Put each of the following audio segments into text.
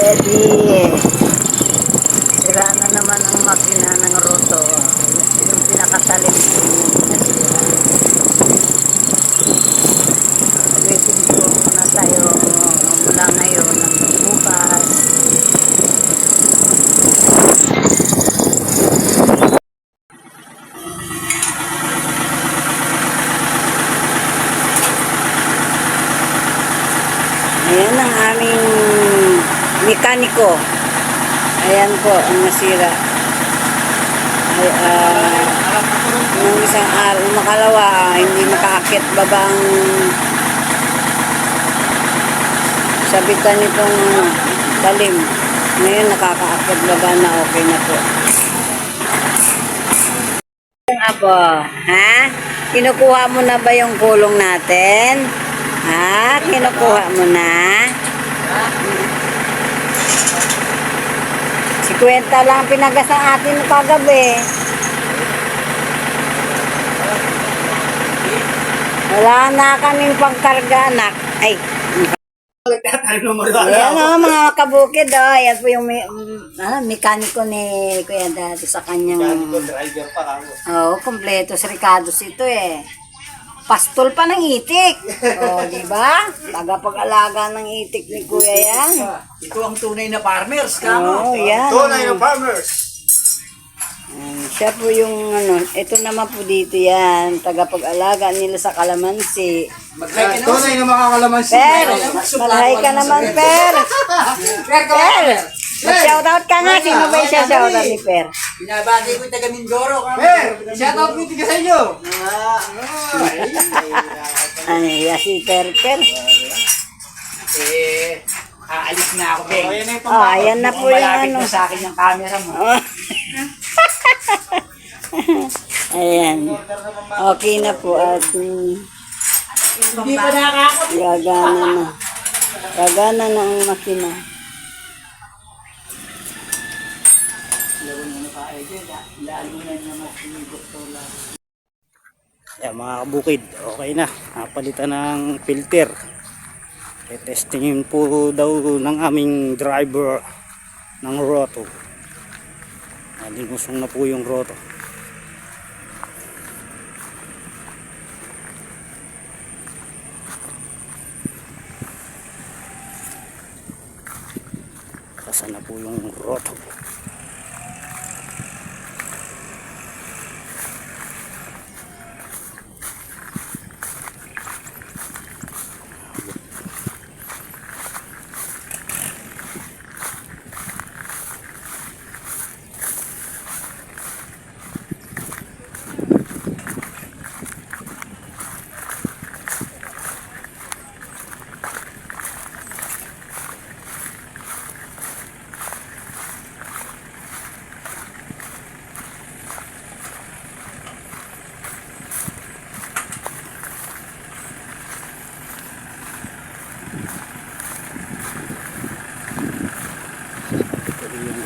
Edi, sira na naman ang makina ng roto. Yung pinakatalim ko nasira. Waiting ko muna tayo mula ngayon hanggang bukas. Ayan ang aming mekaniko. Ayan po ang nasira. Ay, nung isang araw, makalawa, hindi makaakit baba ang sabitan nitong talim. Ngayon nakakaakit baba na, okay na po. Apo, ha? Kinukuha mo na ba yung kulong natin? Ha? Kinukuha mo na? Si Kwenta lang pinagas ang atin kagabi. Wala na kaming pangkarga, anak. Ay. Ayan o, mga kabukid o. Ayan po yung mekaniko ni Kuya Dado sa kanyang... Oo, kompletos Ricardos ito eh. Pastol pa ng itik. O, di ba? Tagapag-alaga ng itik ni Kuya yan. Ito ang tunay na farmers, Oo, yan. Tunay na farmers. Siya po yung ito naman po dito yan. Tagapag-alaga nila sa kalamansi. Tunay na makakalamansi. Per, malhay ka naman, Per. Per, mag-shoutout ka nga. Sino ba yung shoutout ni Per? Binabati ko yung taga Mindoro. Per, shoutout ko ka sa inyo. Ano, si Per. Aalis na ako, Beng. Ayan na po yung Malapit na sa akin yung camera mo. Ayan. Okay na po at Hindi pa nakakot. gagana na. Gagana na ang makina. Yan mga kabukid, okay na. Napalitan ng filter. Testingin po daw ng aming driver ng roto. Limusong na po yung roto. Saan na po yung roto.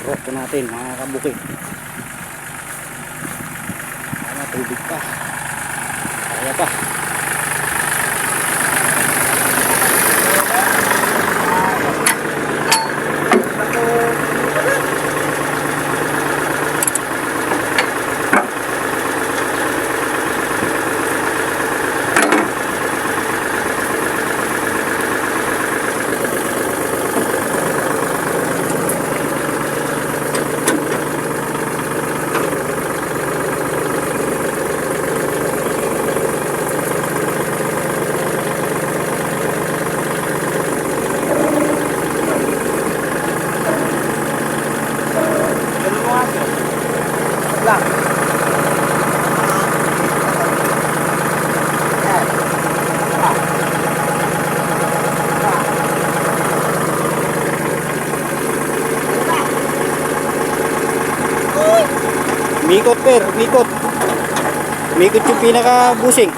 Roto natin mga kabukid. Ano, tubig pa. Kaya pa. Mikot per, mikot. Mikot yung pinaka-busing.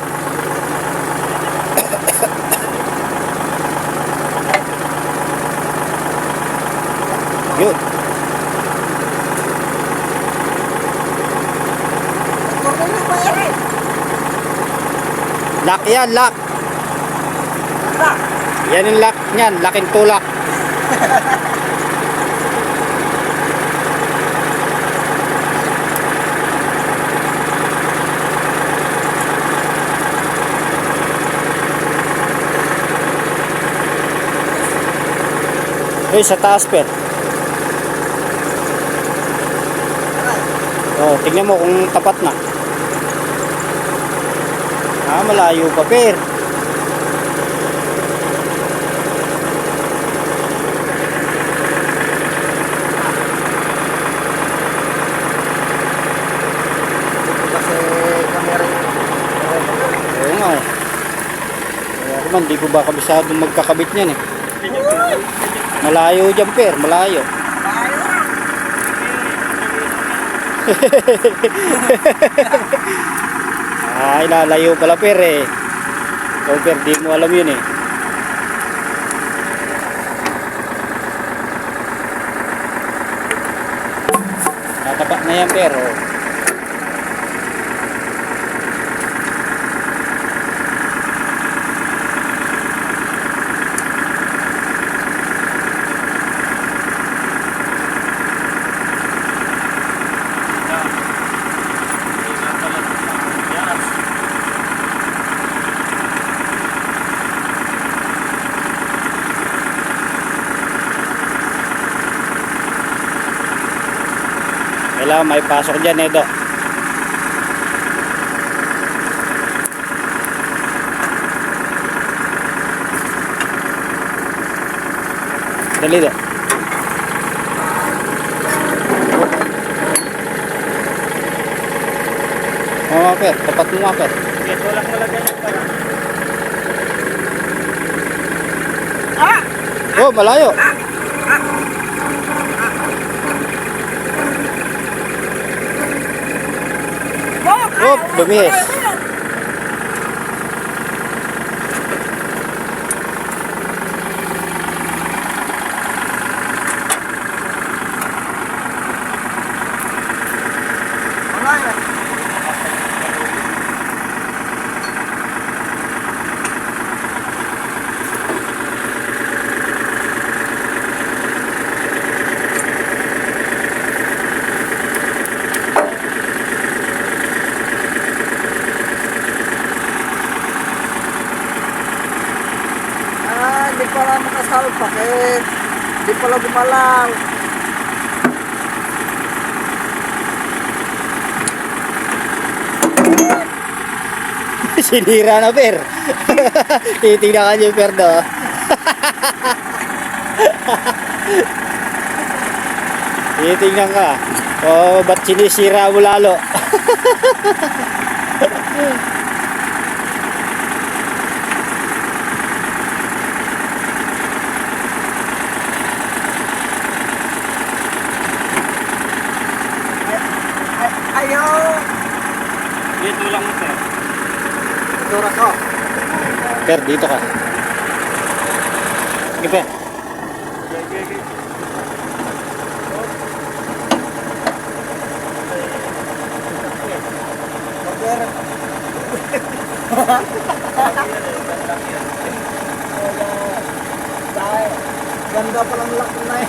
Yun. Lock yan, lock. Yan yung lock niyan, laking tulak. Uy, sa taas, per. Oh, tingnan mo kung tapat na. Ah, malayo pa, per. Kasi camera Oo nga eh. Kaya naman, di ko ba kabisado magkakabit niyan eh. Malayo dyan, per. Malayo. Ay, lalayo pala, per eh. So, per, di mo alam yun eh. Natapat na yan, per. Oh. Kailangan may pasok dyan, Edo. Dali do. Oo, per. Tapat mo nga, per. Ito lang malagay ng parang. Oh, malayo. Oh, bumihis. Hindi pala makasalpak eh. Hindi pala gumalaw. Sinira na, per. Titignan ka niyo, per, do. Titignan ka. Oh, ba't sinisira mo lalo? Ayaw! Dito lang, per. Dura ko. Per, dito ka. Sige, per. Ganda palang laki na eh.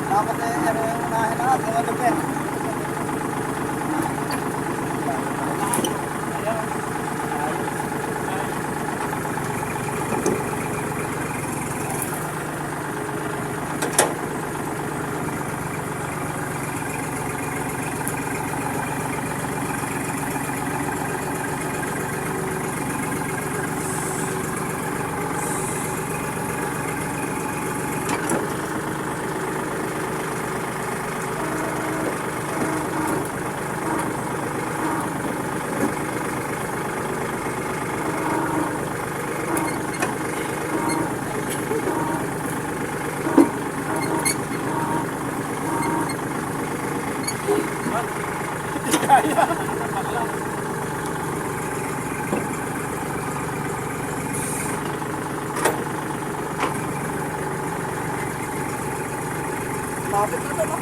Dapat ano yung unahin natin, malupit. Lapit na to, no?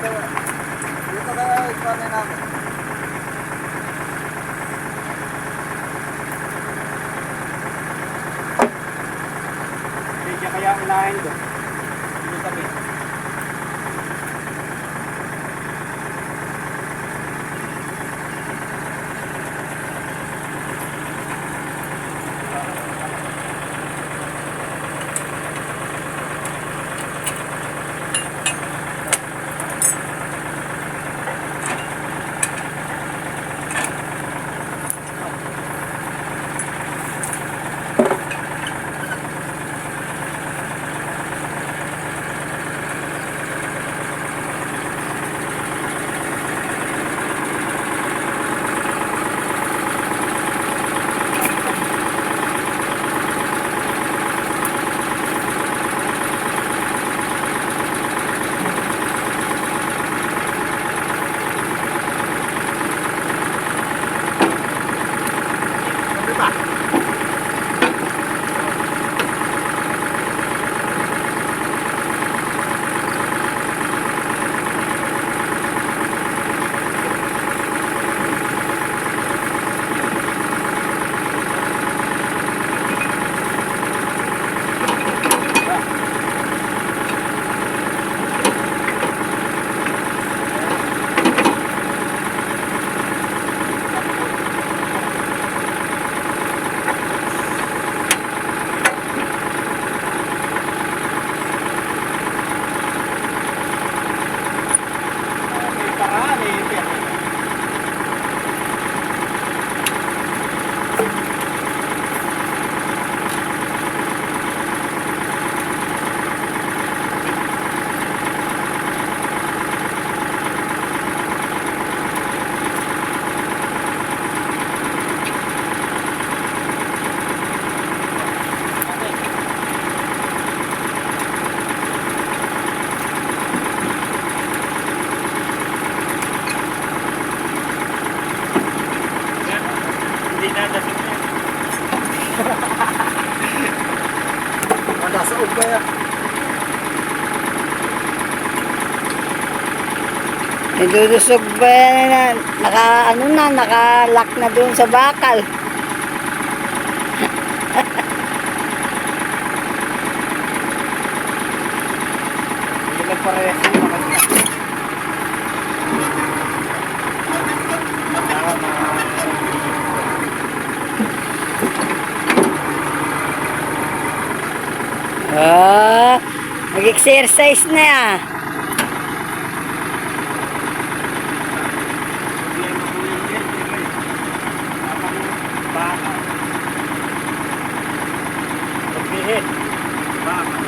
Dito kaya ikwanin namin. Hindi kaya unahin doon. Hindi sabi. Idulusog ba yan na, naka-lock na doon sa bakal. Hindi nagparehas yung mga Ah, nag-exercise na yan. pagbihit. Baka.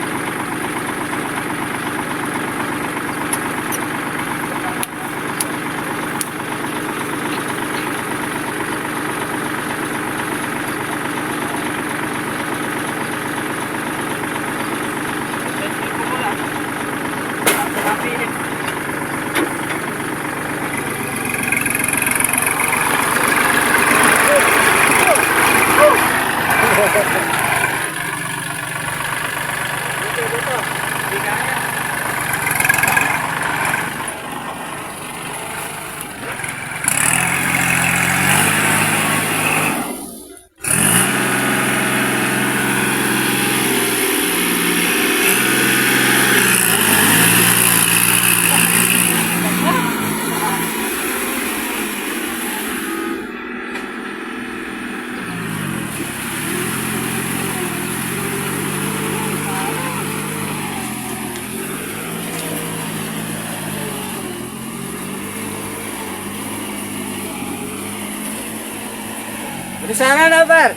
Di sana na, par.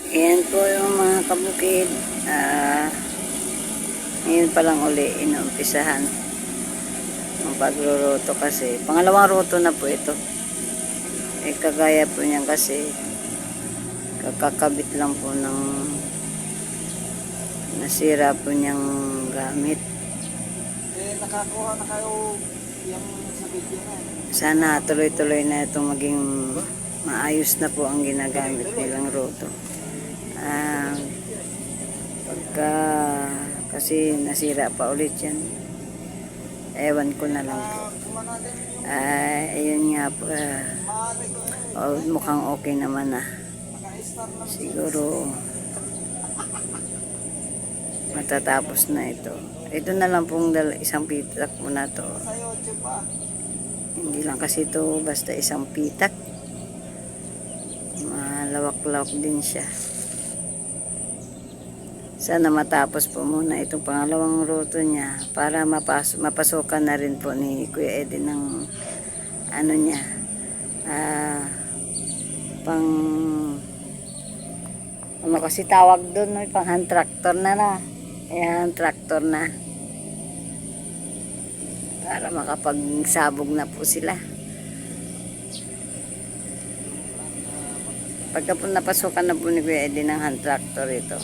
Ayan po yung mga kabukid. Ngayon pa lang uli inuumpisahan ang pagluluto kasi pangalawang ruto na po ito. Kagaya po niyan kasi kakakabit lang po ng nasira po niyang gamit. Nakakuha na kayo yung sa video na. Sana tuloy-tuloy na itong maging maayos na po ang ginagamit nilang ruto. Pagka kasi nasira pa ulit yan, ewan ko na lang po. Ayun nga po, mukhang okay naman na. Siguro matatapos na ito. Ito na lang pong isang pitak muna to. Hindi lang kasi ito basta isang pitak. Malawak-lawak din siya. Sana matapos po muna itong pangalawang ruto niya para mapasukan na rin po ni Kuya Eddie ng ano niya, pang ano kasi tawag doon, no? Pang hand tractor na. Ayan, tractor na. Para makapagsabog na po sila. Pagka po napasukan na po ni Kuya Eddie ng hand tractor ito,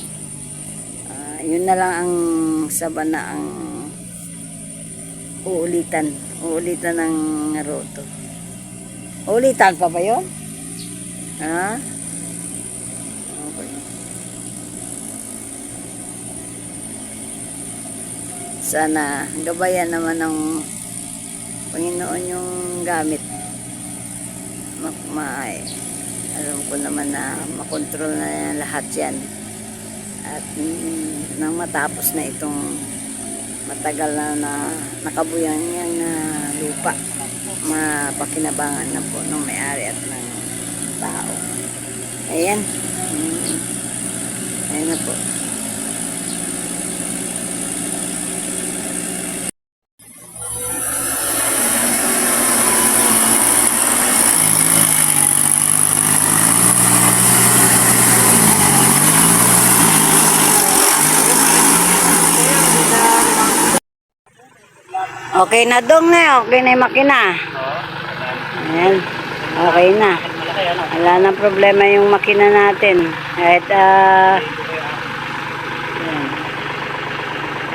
yun na lang ang saban na ang uulitan ng ruto. Uulitan pa ba yun? Ha? Okay. Sana gabayan naman ng Panginoon yung gamit. Alam ko naman na makontrol na lahat yan. At nang matapos na itong matagal na nakabuyang niyang na lupa, mapakinabangan na po ng may-ari at ng tao. Ayan. Ayan na po. Okay na dong na, okay na yung makina. Ayan, okay na. Wala nang problema yung makina natin. Kahit,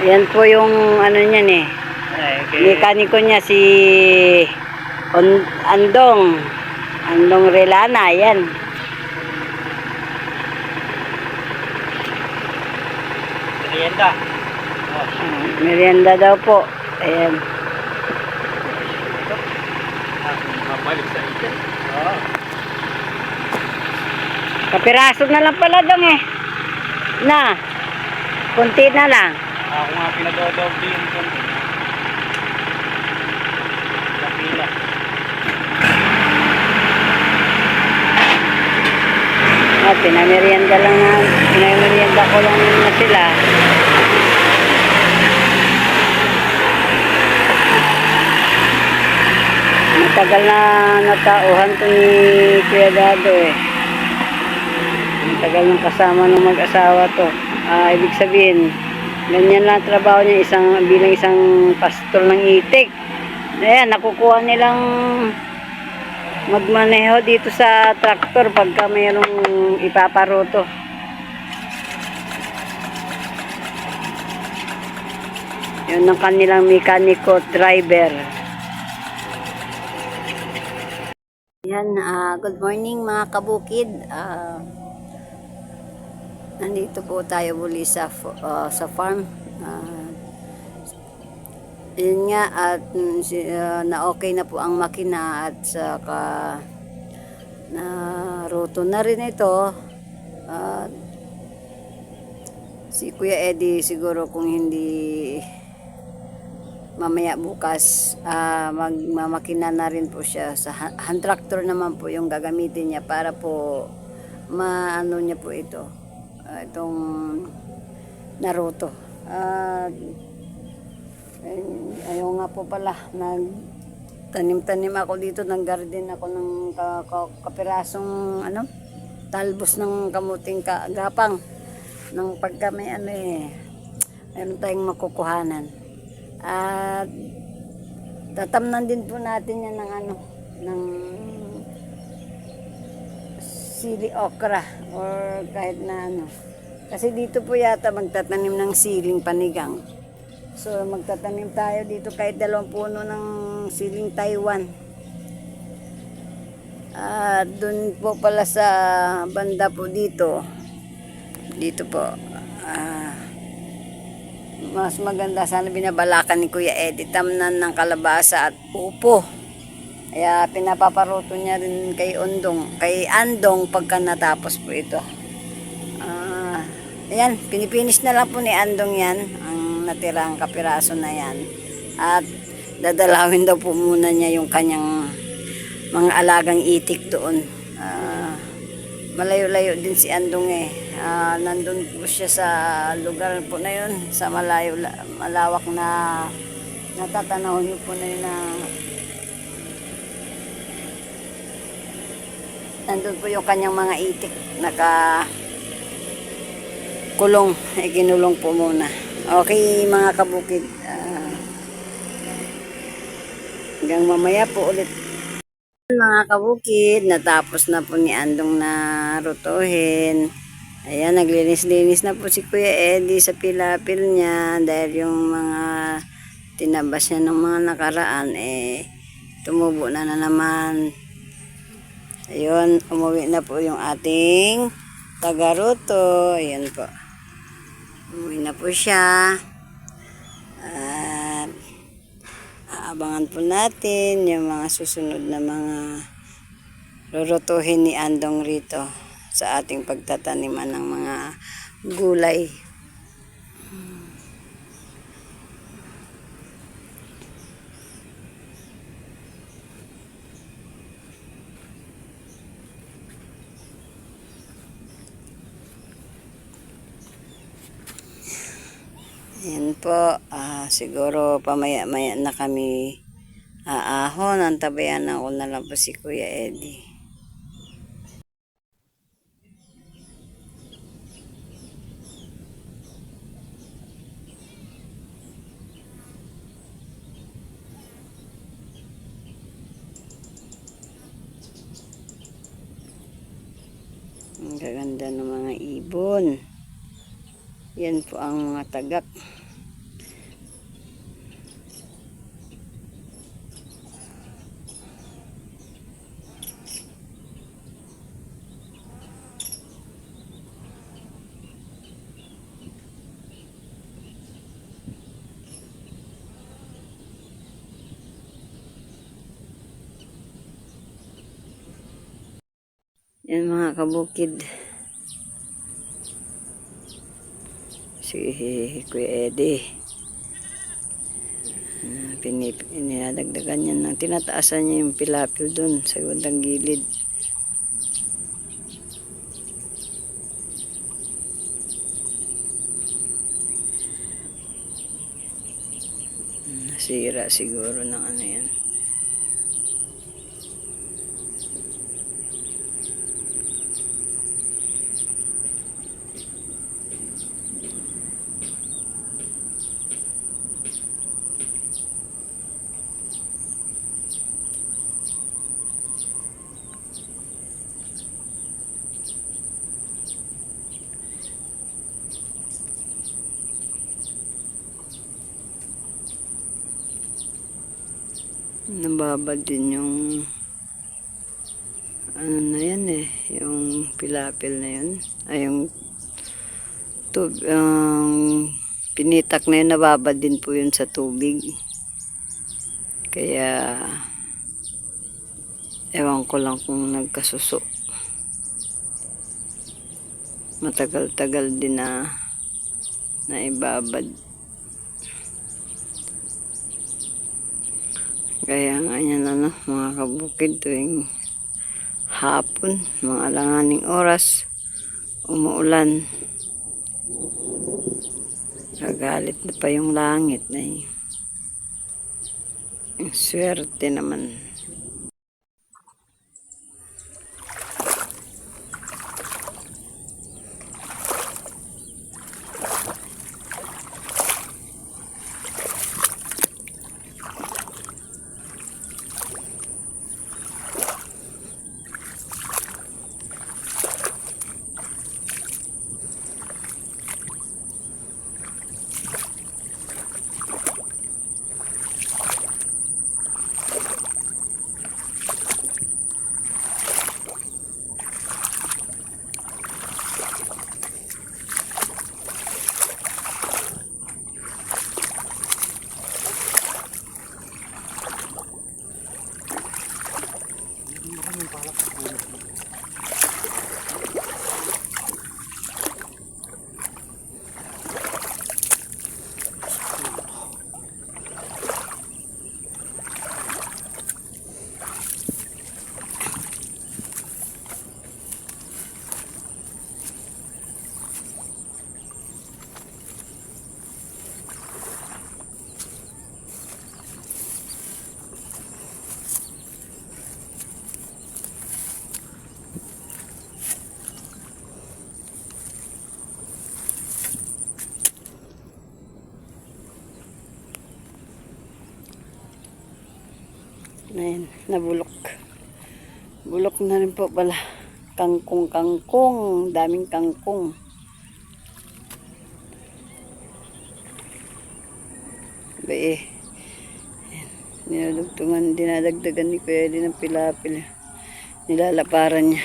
ayan po yung ano niyan eh. Mekaniko niya si Andong Relana, ayan. merienda. Merienda daw po. Ayan. Mabalik sa itin. Oo. Kapiraso na lang pala dong eh. Na. Kunti na lang. Ako nga pinag-odobli yung konti. Sa pila. Pinamerienda ko lang na sila. Matagal na natauhan to ni Kuya Dado eh. Matagal nang kasama ng mag-asawa to. Ibig sabihin, ganyan lang trabaho niya bilang isang pastol ng itik. Ayan, nakukuha nilang magmaneho dito sa traktor pagka mayroong ipaparuto. Yun ang kanilang mekaniko driver. Yan, good morning mga kabukid. Nandito po tayo muli sa farm. Yun nga at na okay na po ang makina at saka na roto na rin ito. Si Kuya Eddie siguro kung hindi mamaya bukas magmamakina na rin po siya sa hand tractor naman po yung gagamitin niya para po maano niya po ito itong naruto. Ayaw nga po pala, nagtanim-tanim ako dito, nag-garden ako ng kapirasong talbos ng kamuting gapang ng pagka may mayroon tayong makukuhanan. At tatamnan din po natin yan ng sili okra or kahit na kasi dito po yata magtatanim ng siling panigang. So magtatanim tayo dito kahit 2 puno ng siling Taiwan. Doon po pala sa banda po dito po mas maganda sana binabalakan ni Kuya Eddie tamnan ng kalabasa at upo. Kaya pinapaparuto niya rin kay Andong pagka natapos po ito. Ayan, pinipinis na lang po ni Andong yan natirang kapiraso na yan at dadalawin daw po muna niya yung kanyang mga alagang itik doon. Malayo-layo din si Andong nandun po siya sa lugar po na yun sa malawak na natatanaw niyo po na yun nandun po yung kanyang mga itik kulong, ikinulong po muna. Okay mga kabukid, hanggang mamaya po ulit. Mga kabukid, natapos na po ni Andong na rutuhin. Ayan, naglinis-linis na po si Kuya Eddie sa pilapil niya dahil yung mga tinabas niya ng mga nakaraan tumubo na naman. Ayun, umuwi na po yung ating tagaruto. Ayan po. Umuwi na po siya. At aabangan po natin yung mga susunod na mga rurutuhin ni Andong rito sa ating pagtataniman ng mga gulay. Yan po, siguro pamaya-maya na kami aahon. Antabayan ako na lang po si Kuya Eddie. Ang gaganda ng mga ibon. Yan po ang mga tagak. Yan mga kabukid. Si Kuya Eddie. Inadagdagan niya ng tinataasan niya yung pilapil dun sa bandang gilid. Nasira siguro ng ano yan. Nababad din yung ano na yan yung pilapil na yun ay yung pinitak na yun, nababad din po yun sa tubig, kaya ewan ko lang kung nagkasuso. Matagal-tagal din na ibabad. Kaya nga yan mga kabukid, tuwing hapon, mga alanganing oras, umuulan. Gagalit na pa yung langit na yun. Yung swerte naman. Ayan, nabulok. Bulok na rin po pala. Kangkong. Daming kangkong. Ayan. Ninadugtungan, dinadagdagan ni Kuya Eddie ng pilapil. Nilalaparan niya.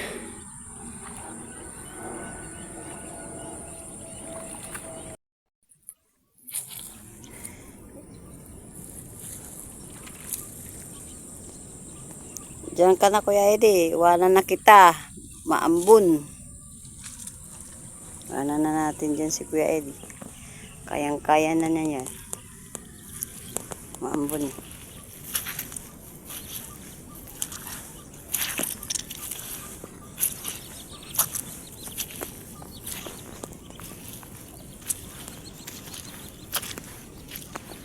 Diyan ka na Kuya Eddie, iwanan na kita, maambun. Iwanan na natin dyan si Kuya Eddie. Kayang-kaya na niya yan. Maambun.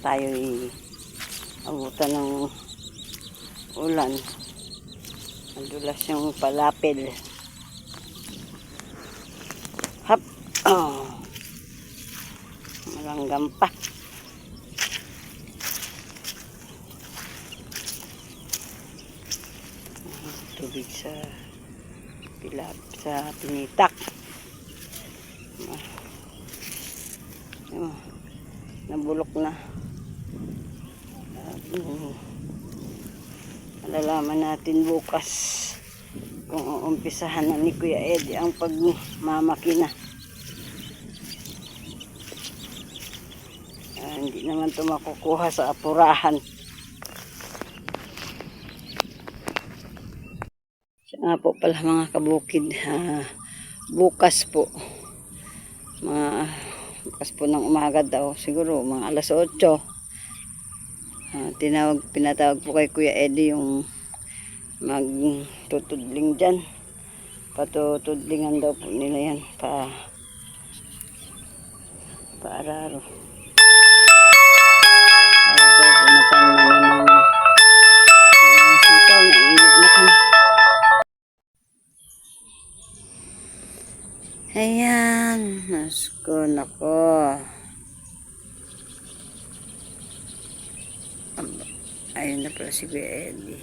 Tayo'y abutan ng ulan. Madulas yung palapil. Hap! Oh. Malanggam pa. Tubig sa pinitak. Nabulok na. Malalaman natin bukas kung uumpisahan na ni Kuya Eddie ang pagmamakina. Hindi naman ito makukuha sa apurahan. Siya Nga po pala mga kabukid, bukas po, bukas po ng umaga daw, siguro mga alas 8. Pinatawag po kay Kuya Eddie yung magtutudling dyan. Patutudlingan daw po nila yan paararo. Para daw po natanong ng sitaw na init na kami. Ayan, nako. Ayun na pala si Kuya Eddie.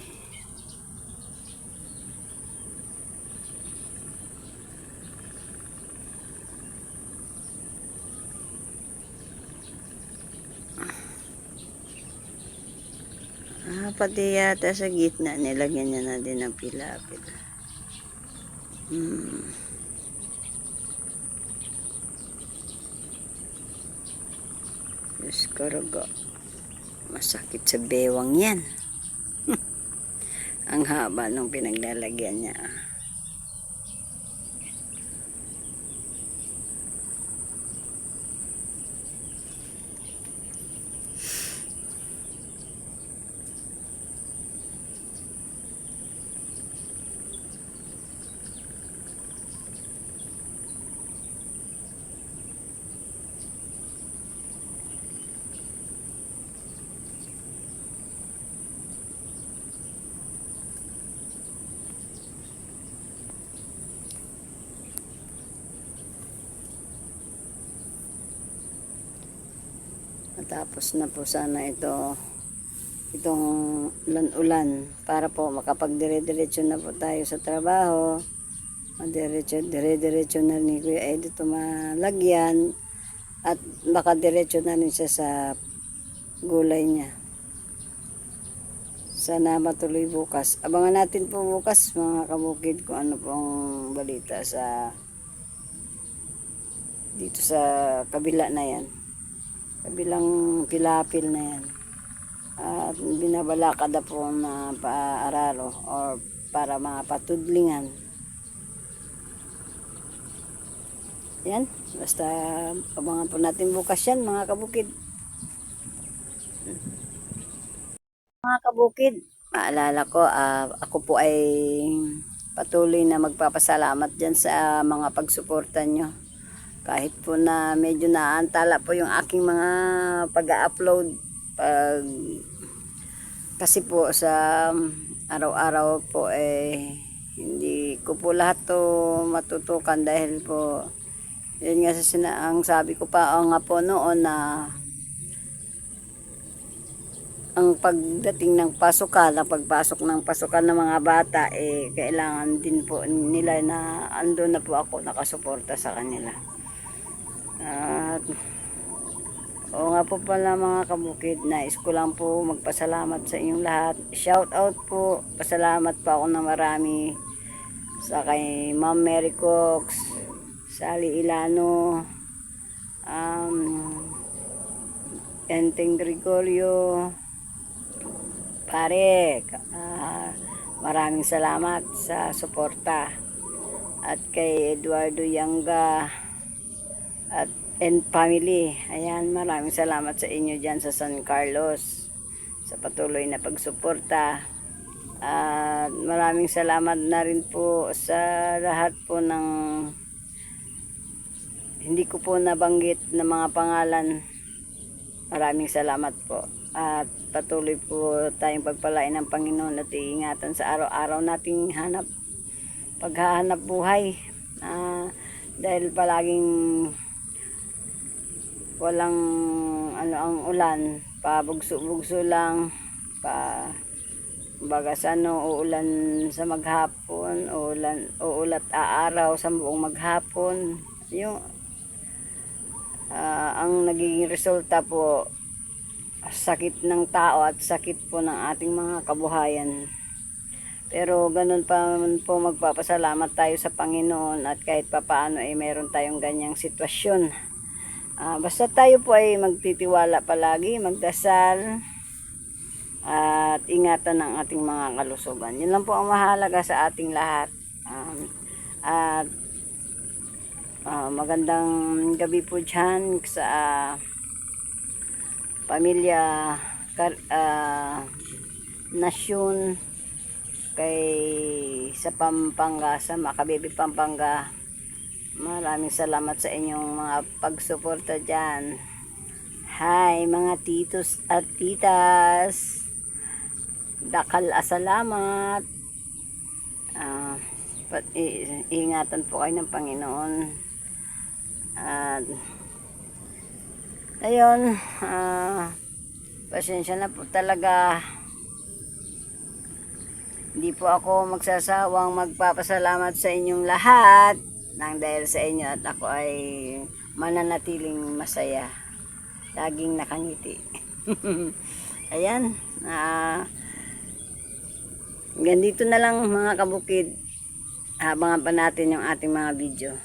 Pati yata sa gitna nilagyan niya na din ng pilapil. Diyos ko, rogo. Masakit sa bewang yan. Ang haba nung pinaglalagyan niya. Matapos na po sana itong ulan para po makapagdire-diretso na po tayo sa trabaho. Dire-diretso na ni Kuya Eddie ito malagyan at baka diretso na rin siya sa gulay niya. Sana matuloy bukas. Abangan natin po bukas mga kabukid kung ano pong balita dito sa kabila na yan. Kabilang pilapil na yan. At binabalakad na po na paararo or para mga patudlingan. Yan. Basta abangan po natin bukas yan mga kabukid. Mga kabukid, maalala ko, ako po ay patuloy na magpapasalamat dyan sa mga pagsuporta nyo. Kahit po na medyo naantala po yung aking mga pag-upload kasi po sa araw-araw po hindi ko po lahat to matutukan dahil po yun nga ang sabi ko pa nga po noon na ang pagdating ng pasukan, ang pagpasok ng pasukan ng mga bata kailangan din po nila na ando na po ako nakasuporta sa kanila. At oo nga po pala mga kabukid, nais ko lang po magpasalamat sa inyong lahat. Shout out po, pasalamat po ako ng marami sa kay Ma'am Mary Cox, Sally Ilano, Enteng Gregorio, pare, maraming salamat sa suporta. At kay Eduardo Yanga and family. Ayan, maraming salamat sa inyo dyan sa San Carlos sa patuloy na pagsuporta. At maraming salamat na rin po sa lahat po ng hindi ko po nabanggit na mga pangalan. Maraming salamat po. At patuloy po tayong pagpalain ng Panginoon at iingatan sa araw-araw nating paghahanap buhay. Dahil palaging walang ang ulan, pabugso-bugso lang, baga sa uulan sa maghapon, uulat aaraw sa buong maghapon. Yung ang nagiging resulta po sakit ng tao at sakit po ng ating mga kabuhayan. Pero ganun pa po magpapasalamat tayo sa Panginoon at kahit papaano meron tayong ganyang sitwasyon. Basta tayo po ay magtitiwala palagi, magdasal, at ingatan ng ating mga kalusugan. Yun lang po ang mahalaga sa ating lahat. At magandang gabi po dyan sa pamilya Nasyon kay sa Pampanga, sa Makabebe, Pampanga. Maraming salamat sa inyong mga pagsuporta dyan. Hi mga titos at titas, dakal asalamat. Ingatan po kayo ng Panginoon. At ayun, pasensya na po talaga. Hindi po ako magsasawang magpapasalamat sa inyong lahat nang dahil sa inyo at ako ay mananatiling masaya. Laging nakangiti. Ayan. Ganito na lang mga kabukid. Abangan pa natin yung ating mga video.